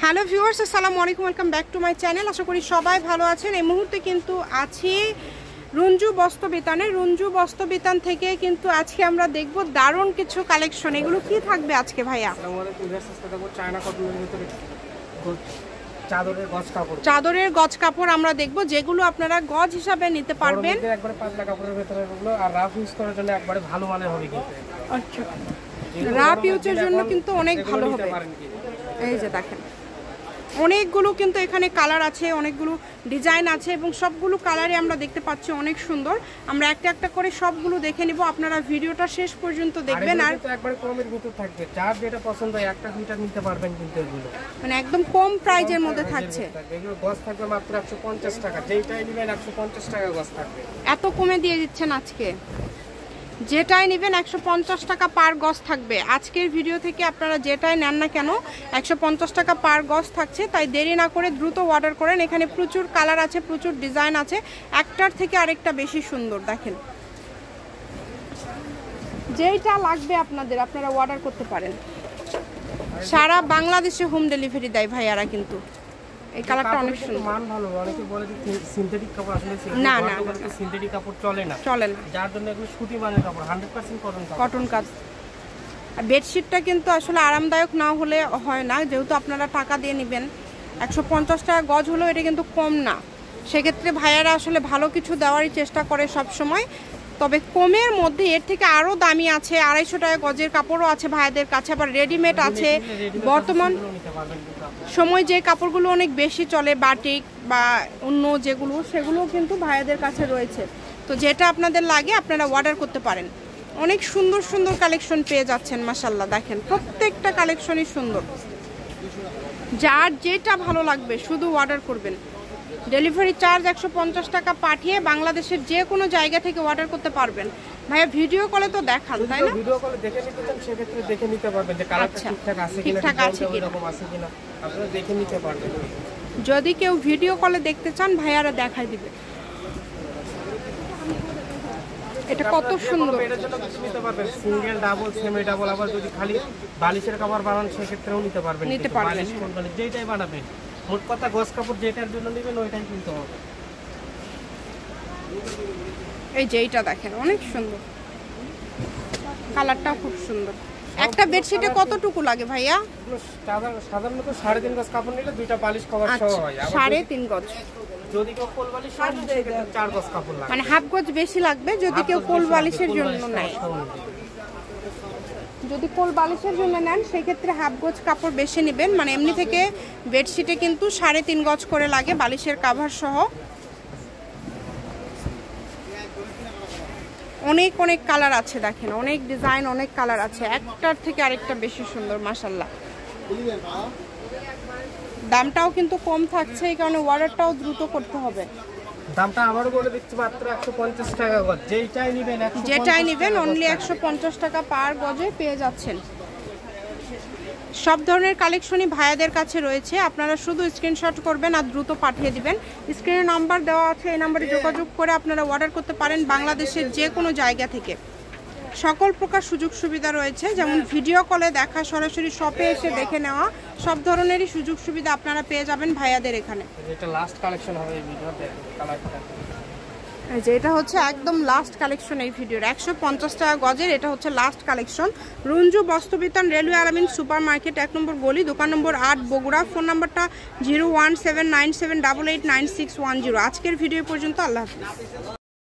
Hello viewers, আসসালামু আলাইকুম, welcome back to my channel. আশা করি সবাই ভালো আছেন। এই মুহূর্তে কিন্তু আছি রঞ্জু বস্ত্রবিতানে। রঞ্জু বস্ত্রবিতান থেকে কিন্তু আজকে আমরা দেখব দারুণ কিছু কালেকশন। এগুলো কি থাকবে আজকে ভাইয়া? চাদরের গজ কাপড় আমরা দেখব, যেগুলো আপনারা গজ হিসাবে নিতে পারবেন। একবারে পাতলা কাপড়ের ভিতরে এগুলো, আর রাফ ইউজ করার জন্য একবারে ভালো মানের হবে কিন্তু। আচ্ছা, রাফ ইউজের জন্য কিন্তু অনেক ভালো হবে। এই যে দেখেন, অনেকগুলো কিন্তু এখানে কালার আছে, অনেকগুলো ডিজাইন আছে এবং সবগুলো কালারে আমরা দেখতে পাচ্ছি অনেক সুন্দর। আমরা একটা একটা করে সবগুলো দেখে নিব, আপনারা ভিডিওটা শেষ পর্যন্ত দেখবেন। আর একবারে কমের ভিতর থাকবে, যার যেটা পছন্দ হয় একটা দুইটা নিতে পারবেন কিন্তু এগুলো মানে একদম কম প্রাইজের মধ্যে থাকছে। এগুলো গজ থাকবে মাত্র 150 টাকা, যেটাই নেবেন 150 টাকা গজ থাকবে। এত কমে দিয়ে দিচ্ছেন আজকে, যেটাই নেবেন 150 টাকা পার গজ থাকবে। আজকের ভিডিও থেকে আপনারা যেটাই নেন না কেন 150 টাকা পার গজ থাকছে। তাই দেরি না করে দ্রুত অর্ডার করেন। এখানে প্রচুর কালার আছে, প্রচুর ডিজাইন আছে, একটার থেকে আরেকটা বেশি সুন্দর। দেখেন, যেইটা লাগবে আপনাদের আপনারা অর্ডার করতে পারেন। সারা বাংলাদেশে হোম ডেলিভারি দেয় ভাইয়ারা। কিন্তু এই কালারটা অনেক সুন্দর, মান ভালো। অনেকে বলে যে সিনথেটিক কাপড়, আসলে না না সিনথেটিক কাপড় চলে না, যার জন্য এগুলো সুতি মানের কাপড়, 100% কটন কাজ। আর বেডশিটটা কিন্তু আসলে আরামদায়ক না হলে হয় না, যেহেতু আপনারা টাকা দিয়ে নেবেন। 150 টাকা গজ হলেও এটা কিন্তু কম না। সেক্ষেত্রে ভাইয়ারা আসলে ভালো কিছু দেওয়ারই চেষ্টা করে সব সময়। তবে কমের মধ্যে এর থেকে আরও দামি আছে, 250 টাকা গজের কাপড়ও আছে ভাইয়াদের কাছে, আবার রেডিমেড আছে। বর্তমান সময় যে কাপড়গুলো অনেক বেশি চলে, বাটিক বা অন্য যেগুলো, সেগুলো কিন্তু ভাইয়াদের কাছে রয়েছে। তো যেটা আপনাদের লাগে আপনারা অর্ডার করতে পারেন। অনেক সুন্দর সুন্দর কালেকশন পেয়ে যাচ্ছেন মাশাআল্লাহ। দেখেন, প্রত্যেকটা কালেকশনই সুন্দর। যার যেটা ভালো লাগবে শুধু অর্ডার করবেন। ডেলিভারি চার্জ 150 টাকা পাঠিয়ে বাংলাদেশের যে কোনো জায়গা থেকে অর্ডার করতে পারবেন। ভাইয়া ভিডিও কলে তো দেখান, তাই না? ভিডিও কলে দেখে নিতে চান সেক্ষেত্রে দেখে নিতে পারবেন যে কালারটা ঠিকঠাক আছে কিনা, ঠিকঠাক আছে কিনা, এরকম আছে কিনা আপনারা দেখে নিতে পারবেন। যদি কেউ ভিডিও কলে দেখতে চান ভাইয়ারা দেখাই দিবে। এটা কত সুন্দর, এটার জন্য কিছু নিতে পারবেন, সিঙ্গেল, ডাবল, সেমি ডাবল। আবার যদি খালি বালিশের কভার বানান সেক্ষেত্রেও নিতে পারবেন। বালিশ কোন বালিশ যেটাই বানাবেন, মোট কথা গজ কাপড় যেটার জন্য নেবেন ওইটাই কিনতে হবে। এই যে এইটা দেখেন, অনেক সুন্দর, কালারটাও খুব সুন্দর। একটা বেডশিটে কতটুকু লাগে ভাইয়া? সাধারণত 3.5 গজ কাপড় নিলে দুইটা বালিশ কভার সহ হয়। 3.5 গজ। যদি কেউ কোল বালিশ হয় সেক্ষেত্রে 4 গজ কাপড় লাগে, মানে হাফ গজ বেশি লাগবে যদি কেউ কোল বালিশের জন্য নেয়। যদি কোল বালিশের জন্য নেন সেক্ষেত্রে হাফ গজ কাপড় বেশি নেবেন। মানে এমনি থেকে বেডশিটে কিন্তু 3.5 গজ করে লাগে বালিশের কাভার সহ। অনেক অনেক কালার আছে, দেখেন অনেক ডিজাইন, অনেক কালার আছে, একটার থেকে আরেকটা বেশি সুন্দর মাশাআল্লাহ। দামটাও কিন্তু কম থাকছে, এই কারণে অর্ডারটাও দ্রুত করতে হবে। দামটা আবারও বলে দিচ্ছি, মাত্র 150 টাকা গজ। যেটাই নেবেন অনলি 150 টাকা পার গজে পেয়ে যাচ্ছেন। সব ধরনের কালেকশনই ভাইয়াদের কাছে রয়েছে। আপনারা শুধু স্ক্রিনশট করবেন আর দ্রুত পাঠিয়ে দিবেন। স্ক্রিনে নাম্বার দেওয়া আছে, এই নাম্বারে যোগাযোগ করে আপনারা অর্ডার করতে পারেন বাংলাদেশের যে কোনো জায়গা থেকে। সকল প্রকার সুযোগ সুবিধা রয়েছে, যেমন ভিডিও কলে দেখা, সরাসরি শপে এসে দেখে নেওয়া, সব ধরনেরই সুযোগ সুবিধা আপনারা পেয়ে যাবেন ভাইয়াদের এখানে। এটা লাস্ট কালেকশন হবে এই ভিডিওতে, কালারটা এই যে এটা হচ্ছে একদম লাস্ট কালেকশন এই ভিডিওর। 150 টাকা গজের এটা হচ্ছে লাস্ট কালেকশন। রঞ্জু বস্ত্রবিতান, রেলওয়ে আলামিন সুপার মার্কেট, 1 নম্বর গলি, দোকান নম্বর 8, বগুড়া। ফোন নাম্বারটা 01797889610। আজকের ভিডিও পর্যন্ত, আল্লাহ হাফিজ।